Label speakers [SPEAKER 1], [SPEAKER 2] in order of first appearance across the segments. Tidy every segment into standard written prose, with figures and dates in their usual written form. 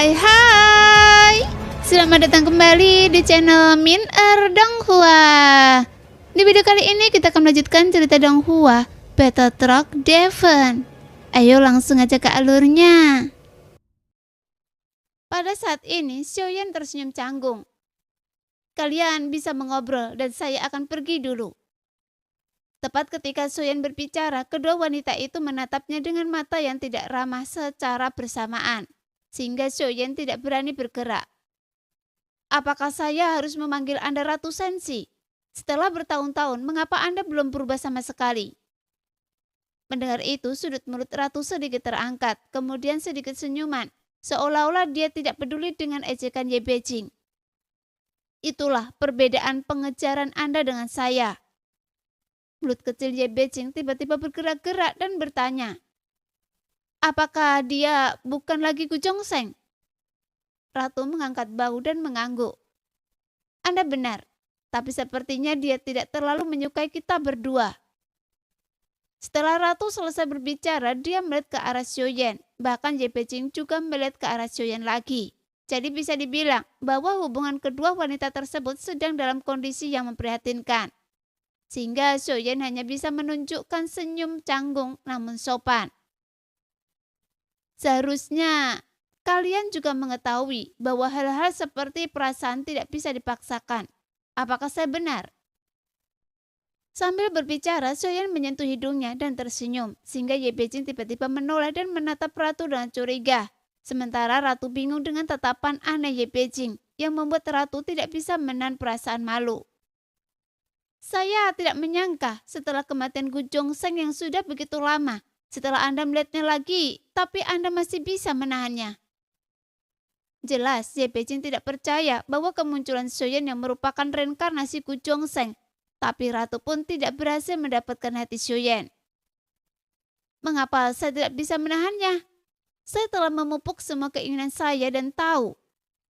[SPEAKER 1] Hai, selamat datang kembali di channel Min Donghua. Di video kali ini kita akan melanjutkan cerita Donghua Battle Truck Devon. Ayo langsung aja ke alurnya. Pada saat ini Xiaoyan tersenyum canggung. Kalian bisa mengobrol dan saya akan pergi dulu. Tepat ketika Xiaoyan berbicara, kedua wanita itu menatapnya dengan mata yang tidak ramah secara bersamaan, sehingga Xiaoyan tidak berani bergerak. Apakah saya harus memanggil Anda Ratu Sensi? Setelah bertahun-tahun, mengapa Anda belum berubah sama sekali? Mendengar itu, sudut mulut Ratu sedikit terangkat, kemudian sedikit senyuman, seolah-olah dia tidak peduli dengan ejekan Ye Beijing. Itulah perbedaan pengejaran Anda dengan saya. Mulut kecil Ye Beijing tiba-tiba bergerak-gerak dan bertanya, apakah dia bukan lagi Gu Zhongsheng? Ratu mengangkat bahu dan mengangguk. Anda benar, tapi sepertinya dia tidak terlalu menyukai kita berdua. Setelah Ratu selesai berbicara, dia melihat ke arah Xiaoyan. Bahkan Ye Beijing juga melihat ke arah Xiaoyan lagi. Jadi bisa dibilang bahwa hubungan kedua wanita tersebut sedang dalam kondisi yang memprihatinkan. Sehingga Xiaoyan hanya bisa menunjukkan senyum canggung namun sopan. Seharusnya kalian juga mengetahui bahwa hal-hal seperti perasaan tidak bisa dipaksakan. Apakah saya benar? Sambil berbicara, Xiaoyan menyentuh hidungnya dan tersenyum, sehingga Ye Beijing tiba-tiba menoleh dan menatap Ratu dengan curiga. Sementara Ratu bingung dengan tatapan aneh Ye Beijing, yang membuat Ratu tidak bisa menahan perasaan malu. Saya tidak menyangka setelah kematian Gu Zhongsheng yang sudah begitu lama, setelah Anda melihatnya lagi, tapi Anda masih bisa menahannya. Jelas, Ye Beijing tidak percaya bahwa kemunculan Xiaoyan yang merupakan reinkarnasi Gu Zhongsheng, tapi Ratu pun tidak berhasil mendapatkan hati Xiaoyan. Mengapa saya tidak bisa menahannya? Saya telah memupuk semua keinginan saya dan tahu.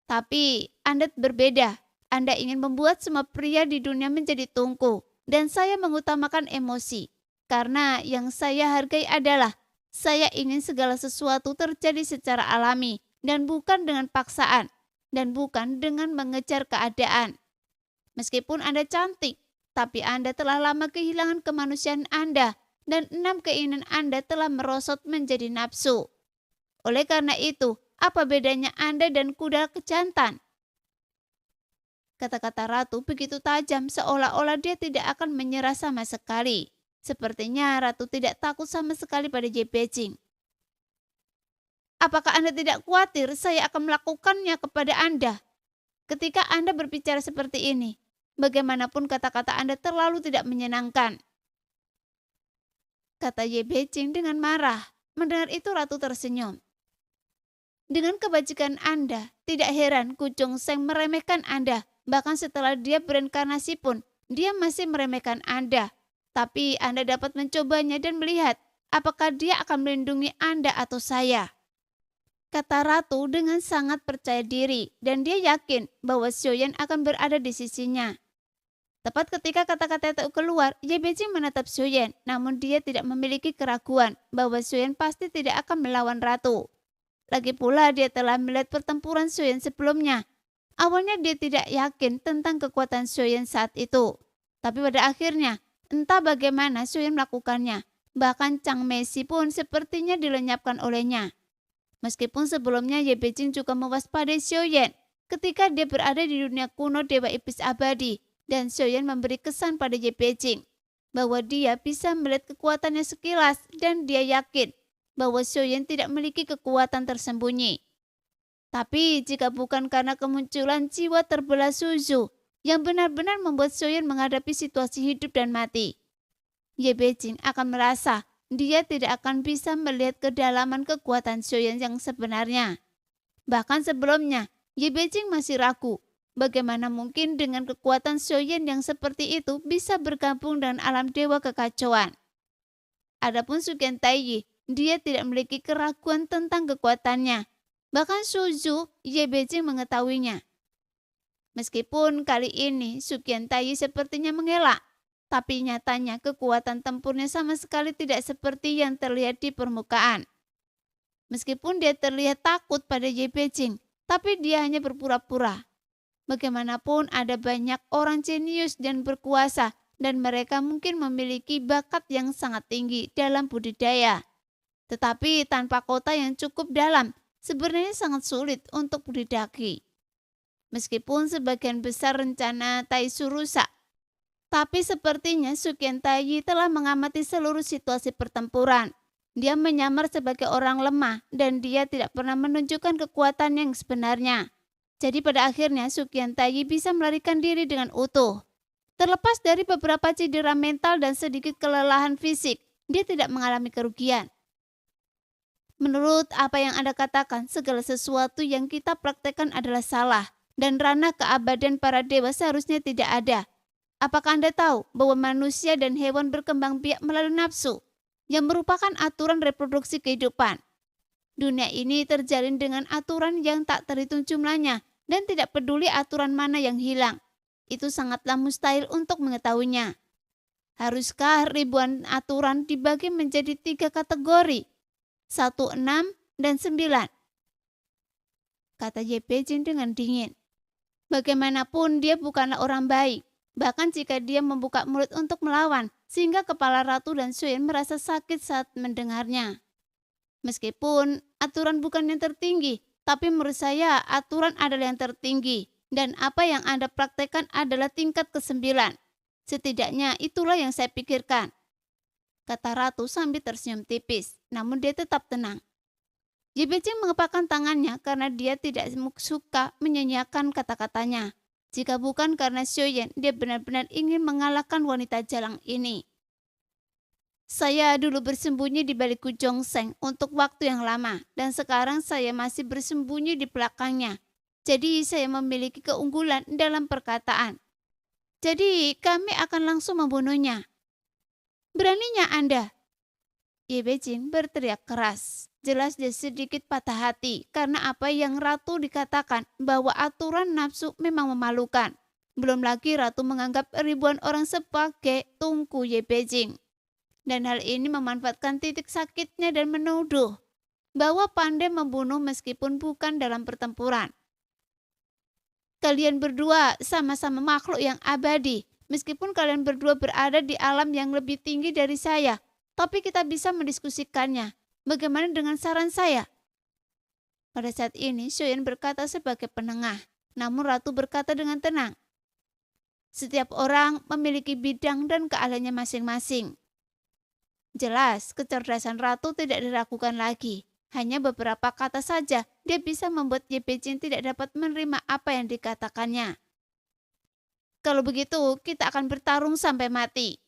[SPEAKER 1] Tapi Anda berbeda. Anda ingin membuat semua pria di dunia menjadi tungku, dan saya mengutamakan emosi. Karena yang saya hargai adalah, saya ingin segala sesuatu terjadi secara alami, dan bukan dengan paksaan, dan bukan dengan mengejar keadaan. Meskipun Anda cantik, tapi Anda telah lama kehilangan kemanusiaan Anda, dan 6 keinginan Anda telah merosot menjadi nafsu. Oleh karena itu, apa bedanya Anda dan kuda kejantan? Kata-kata Ratu begitu tajam seolah-olah dia tidak akan menyerah sama sekali. Sepertinya Ratu tidak takut sama sekali pada Ye Beijing. Apakah Anda tidak khawatir saya akan melakukannya kepada Anda? Ketika Anda berbicara seperti ini, bagaimanapun kata-kata Anda terlalu tidak menyenangkan. Kata Ye Beijing dengan marah. Mendengar itu Ratu tersenyum. Dengan kebajikan Anda, tidak heran Gu Zhongsheng meremehkan Anda. Bahkan setelah dia berinkarnasi pun, dia masih meremehkan Anda. Tapi Anda dapat mencobanya dan melihat apakah dia akan melindungi Anda atau saya. Kata Ratu dengan sangat percaya diri dan dia yakin bahwa Xiaoyan akan berada di sisinya. Tepat ketika kata-kata itu keluar, Ye Beijing menatap Xiaoyan, namun dia tidak memiliki keraguan bahwa Xiaoyan pasti tidak akan melawan Ratu. Lagi pula dia telah melihat pertempuran Xiaoyan sebelumnya. Awalnya dia tidak yakin tentang kekuatan Xiaoyan saat itu. Tapi pada akhirnya, entah bagaimana Xiaoyan melakukannya. Bahkan Chang Meishi pun sepertinya dilenyapkan olehnya. Meskipun sebelumnya Ye Beijing juga mewaspadai Xiaoyan ketika dia berada di dunia kuno Dewa Iblis Abadi. Dan Xiaoyan memberi kesan pada Ye Beijing bahwa dia bisa melihat kekuatannya sekilas dan dia yakin bahwa Xiaoyan tidak memiliki kekuatan tersembunyi. Tapi jika bukan karena kemunculan jiwa terbelah Suzhou yang benar-benar membuat Xiaoyan menghadapi situasi hidup dan mati, Ye Beijing akan merasa dia tidak akan bisa melihat kedalaman kekuatan Xiaoyan yang sebenarnya. Bahkan sebelumnya, Ye Beijing masih ragu bagaimana mungkin dengan kekuatan Xiaoyan yang seperti itu bisa bergabung dengan alam dewa kekacauan. Adapun Suqian Taiyi, dia tidak memiliki keraguan tentang kekuatannya. Bahkan Suzhou, Ye Beijing mengetahuinya. Meskipun kali ini Suqian Taiyi sepertinya mengelak, tapi nyatanya kekuatan tempurnya sama sekali tidak seperti yang terlihat di permukaan. Meskipun dia terlihat takut pada Ye Beijing, tapi dia hanya berpura-pura. Bagaimanapun ada banyak orang jenius dan berkuasa dan mereka mungkin memiliki bakat yang sangat tinggi dalam budidaya. Tetapi tanpa kota yang cukup dalam, sebenarnya sangat sulit untuk didaki. Meskipun sebagian besar rencana Taisu rusak, tapi sepertinya Sukyen Taiyi telah mengamati seluruh situasi pertempuran. Dia menyamar sebagai orang lemah dan dia tidak pernah menunjukkan kekuatan yang sebenarnya. Jadi pada akhirnya Sukyen Taiyi bisa melarikan diri dengan utuh. Terlepas dari beberapa cedera mental dan sedikit kelelahan fisik, dia tidak mengalami kerugian. Menurut apa yang Anda katakan, segala sesuatu yang kita praktekkan adalah salah dan ranah keabadian para dewa seharusnya tidak ada. Apakah Anda tahu bahwa manusia dan hewan berkembang biak melalui nafsu, yang merupakan aturan reproduksi kehidupan? Dunia ini terjalin dengan aturan yang tak terhitung jumlahnya dan tidak peduli aturan mana yang hilang. Itu sangatlah mustahil untuk mengetahuinya. Haruskah ribuan aturan dibagi menjadi 3 kategori? 1, 6, dan 9. Kata Ye Beijing dengan dingin. Bagaimanapun dia bukanlah orang baik. Bahkan jika dia membuka mulut untuk melawan, sehingga kepala Ratu dan Xuyen merasa sakit saat mendengarnya. Meskipun aturan bukan yang tertinggi, tapi menurut saya aturan adalah yang tertinggi. Dan apa yang Anda praktekkan adalah tingkat ke-9. Setidaknya itulah yang saya pikirkan. Kata Ratu sambil tersenyum tipis, namun dia tetap tenang. Ye Beijing mengepakkan tangannya karena dia tidak suka menyanyiakan kata-katanya. Jika bukan karena Xuyen, dia benar-benar ingin mengalahkan wanita jalang ini. Saya dulu bersembunyi di balik Kujong Seng untuk waktu yang lama, dan sekarang saya masih bersembunyi di belakangnya. Jadi saya memiliki keunggulan dalam perkataan. Jadi kami akan langsung membunuhnya. Beraninya Anda? Ye Beijing berteriak keras. Jelas dia sedikit patah hati karena apa yang Ratu dikatakan bahwa aturan nafsu memang memalukan. Belum lagi Ratu menganggap ribuan orang sebagai tungku Ye Beijing. Dan hal ini memanfaatkan titik sakitnya dan menuduh bahwa pandai membunuh meskipun bukan dalam pertempuran. Kalian berdua sama-sama makhluk yang abadi. Meskipun kalian berdua berada di alam yang lebih tinggi dari saya, tapi kita bisa mendiskusikannya. Bagaimana dengan saran saya? Pada saat ini, Xuyen berkata sebagai penengah, namun Ratu berkata dengan tenang. Setiap orang memiliki bidang dan keahliannya masing-masing. Jelas, kecerdasan Ratu tidak diragukan lagi. Hanya beberapa kata saja, dia bisa membuat Ye Beijing tidak dapat menerima apa yang dikatakannya. Kalau begitu, kita akan bertarung sampai mati.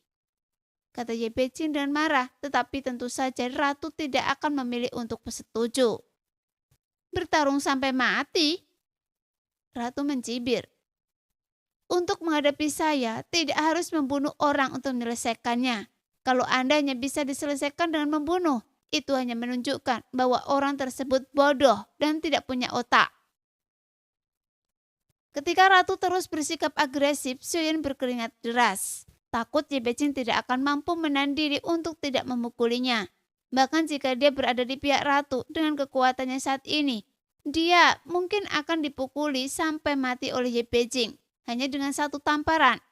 [SPEAKER 1] Kata Ye Beijing dengan marah, tetapi tentu saja Ratu tidak akan memilih untuk setuju. Bertarung sampai mati? Ratu mencibir. Untuk menghadapi saya, tidak harus membunuh orang untuk menyelesaikannya. Kalau Anda hanya bisa diselesaikan dengan membunuh, itu hanya menunjukkan bahwa orang tersebut bodoh dan tidak punya otak. Ketika Ratu terus bersikap agresif, Xuyen berkeringat deras. Takut Ye Beijing tidak akan mampu menahan diri untuk tidak memukulinya. Bahkan jika dia berada di pihak Ratu dengan kekuatannya saat ini, dia mungkin akan dipukuli sampai mati oleh Ye Beijing hanya dengan satu tamparan.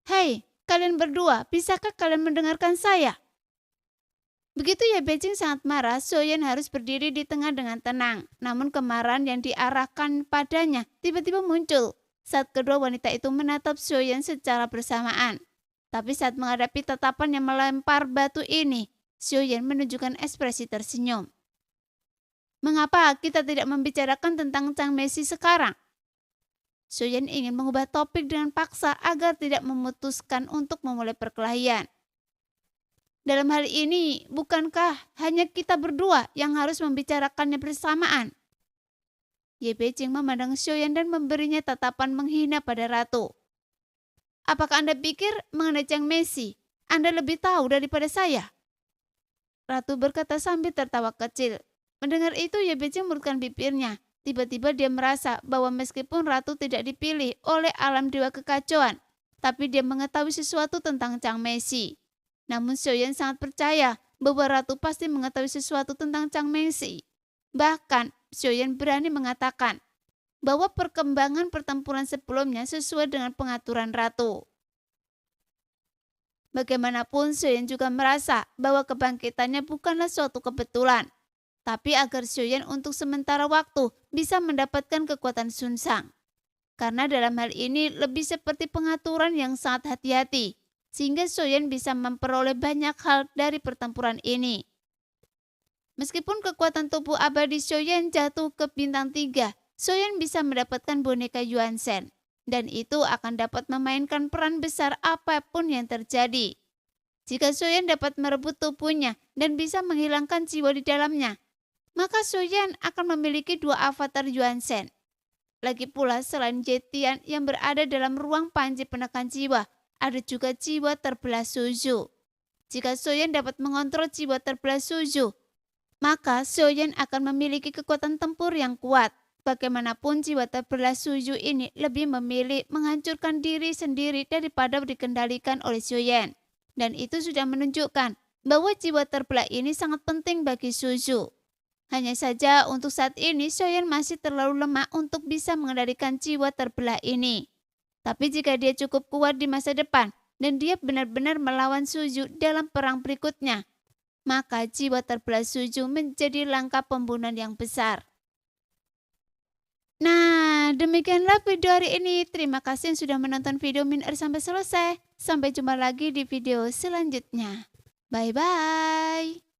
[SPEAKER 1] Hei, kalian berdua, bisakah kalian mendengarkan saya? Begitu Ye Beijing sangat marah, Xuyen harus berdiri di tengah dengan tenang. Namun kemarahan yang diarahkan padanya tiba-tiba muncul saat kedua wanita itu menatap Xuyen secara bersamaan. Tapi saat menghadapi tatapan yang melempar batu ini, Xuyen menunjukkan ekspresi tersenyum. Mengapa kita tidak membicarakan tentang Chang Meishi sekarang? Xuyen ingin mengubah topik dengan paksa agar tidak memutuskan untuk memulai perkelahian. Dalam hal ini, bukankah hanya kita berdua yang harus membicarakannya bersamaan? Ye Beijing memandang Xuyen dan memberinya tatapan menghina pada Ratu. Apakah Anda pikir mengenai Chang Meishi, Anda lebih tahu daripada saya? Ratu berkata sambil tertawa kecil. Mendengar itu, Ye Beijing merutkan bibirnya. Tiba-tiba dia merasa bahwa meskipun Ratu tidak dipilih oleh alam dewa kekacauan, tapi dia mengetahui sesuatu tentang Chang Meishi. Namun Xuyen sangat percaya bahwa ratu pasti mengetahui sesuatu tentang Chang Mengxi. Bahkan, Xiaoyan berani mengatakan bahwa perkembangan pertempuran sebelumnya sesuai dengan pengaturan ratu. Bagaimanapun, Xiaoyan juga merasa bahwa kebangkitannya bukanlah suatu kebetulan, tapi agar Xiaoyan untuk sementara waktu bisa mendapatkan kekuatan Sunsang. Karena dalam hal ini lebih seperti pengaturan yang sangat hati-hati, sehingga Xiaoyan bisa memperoleh banyak hal dari pertempuran ini. Meskipun kekuatan tubuh abadi Xiaoyan jatuh ke bintang 3, Xiaoyan bisa mendapatkan boneka Yuan Shen, dan itu akan dapat memainkan peran besar apapun yang terjadi. Jika Xiaoyan dapat merebut tubuhnya dan bisa menghilangkan jiwa di dalamnya, maka Xiaoyan akan memiliki 2 avatar Yuan Shen. Lagi pula selain Zetian yang berada dalam ruang panci penekan jiwa, ada juga jiwa terbelah Suzhou. Jika Xiaoyan dapat mengontrol jiwa terbelah Suzhou, maka Xiaoyan akan memiliki kekuatan tempur yang kuat. Bagaimanapun jiwa terbelah Suzhou ini lebih memilih menghancurkan diri sendiri daripada dikendalikan oleh Xiaoyan. Dan itu sudah menunjukkan bahwa jiwa terbelah ini sangat penting bagi Suzhou. Hanya saja untuk saat ini Xiaoyan masih terlalu lemah untuk bisa mengendalikan jiwa terbelah ini. Tapi jika dia cukup kuat di masa depan dan dia benar-benar melawan Suzhou dalam perang berikutnya, maka jiwa terbelah Suzhou menjadi langkah pembunuhan yang besar. Nah, demikianlah video hari ini. Terima kasih yang sudah menonton video Min Er sampai selesai. Sampai jumpa lagi di video selanjutnya. Bye-bye.